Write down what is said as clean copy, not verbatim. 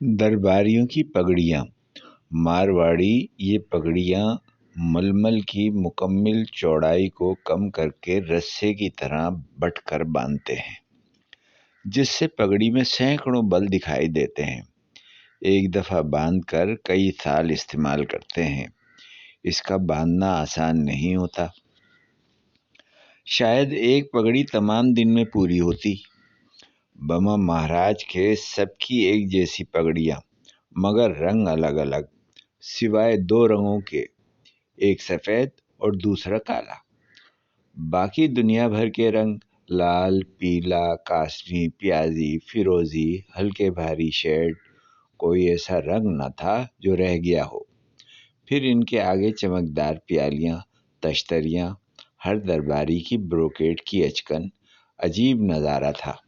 दरबारियों की पगड़ियाँ। मारवाड़ी ये पगड़ियाँ मलमल की मुकम्मल चौड़ाई को कम करके रस्से की तरह बटकर बांधते हैं, जिससे पगड़ी में सैकड़ों बल दिखाई देते हैं। एक दफ़ा बांधकर कई साल इस्तेमाल करते हैं। इसका बांधना आसान नहीं होता। शायद एक पगड़ी तमाम दिन में पूरी होती। बमा महाराज के सबकी एक जैसी पगड़ियाँ, मगर रंग अलग अलग, सिवाय दो रंगों के, एक सफ़ेद और दूसरा काला। बाकी दुनिया भर के रंग लाल, पीला, कास्मी, प्याजी, फिरोजी, हल्के भारी शेड, कोई ऐसा रंग न था जो रह गया हो। फिर इनके आगे चमकदार प्यालियाँ, तश्तरियाँ, हर दरबारी की ब्रोकेट की अचकन, अजीब नज़ारा था।